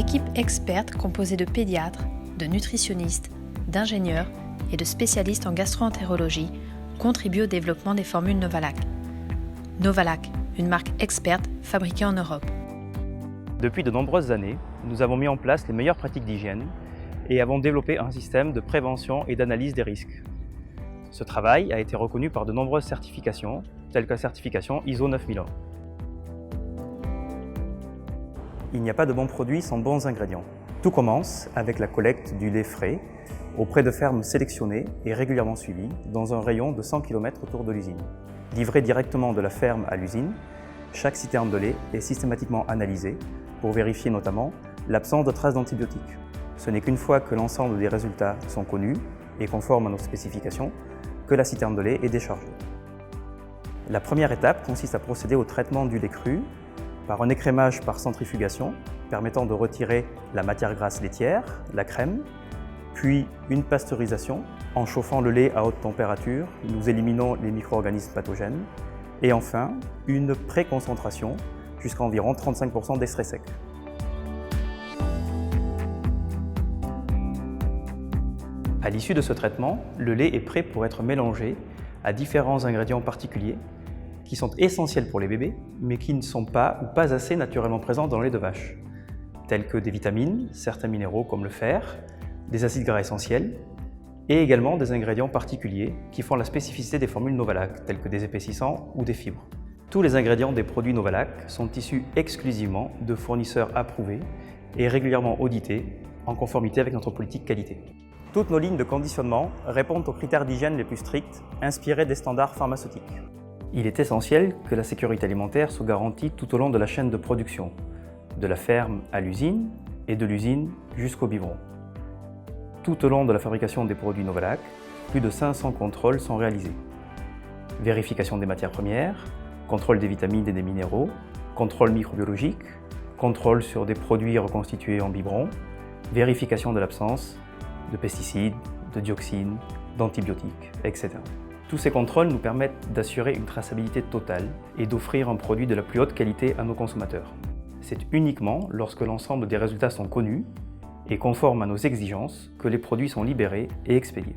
équipe experte composée de pédiatres, de nutritionnistes, d'ingénieurs et de spécialistes en gastro-entérologie contribue au développement des formules Novalac. Novalac, une marque experte fabriquée en Europe. Depuis de nombreuses années, nous avons mis en place les meilleures pratiques d'hygiène et avons développé un système de prévention et d'analyse des risques. Ce travail a été reconnu par de nombreuses certifications, telles que la certification ISO 9001. Il n'y a pas de bons produits sans bons ingrédients. Tout commence avec la collecte du lait frais auprès de fermes sélectionnées et régulièrement suivies dans un rayon de 100 km autour de l'usine. Livré directement de la ferme à l'usine, chaque citerne de lait est systématiquement analysée pour vérifier notamment l'absence de traces d'antibiotiques. Ce n'est qu'une fois que l'ensemble des résultats sont connus et conformes à nos spécifications que la citerne de lait est déchargée. La première étape consiste à procéder au traitement du lait cru par un écrémage par centrifugation permettant de retirer la matière grasse laitière, la crème, puis une pasteurisation. En chauffant le lait à haute température, nous éliminons les micro-organismes pathogènes. Et enfin, une pré-concentration jusqu'à environ 35% d'extrait sec. À l'issue de ce traitement, le lait est prêt pour être mélangé à différents ingrédients particuliers qui sont essentiels pour les bébés, mais qui ne sont pas ou pas assez naturellement présents dans le lait de vache, tels que des vitamines, certains minéraux comme le fer, des acides gras essentiels, et également des ingrédients particuliers qui font la spécificité des formules Novalac, tels que des épaississants ou des fibres. Tous les ingrédients des produits Novalac sont issus exclusivement de fournisseurs approuvés et régulièrement audités en conformité avec notre politique qualité. Toutes nos lignes de conditionnement répondent aux critères d'hygiène les plus stricts, inspirés des standards pharmaceutiques. Il est essentiel que la sécurité alimentaire soit garantie tout au long de la chaîne de production, de la ferme à l'usine et de l'usine jusqu'au biberon. Tout au long de la fabrication des produits Novalac, plus de 500 contrôles sont réalisés. Vérification des matières premières, contrôle des vitamines et des minéraux, contrôle microbiologique, contrôle sur des produits reconstitués en biberon, vérification de l'absence de pesticides, de dioxines, d'antibiotiques, etc. Tous ces contrôles nous permettent d'assurer une traçabilité totale et d'offrir un produit de la plus haute qualité à nos consommateurs. C'est uniquement lorsque l'ensemble des résultats sont connus et conformes à nos exigences que les produits sont libérés et expédiés.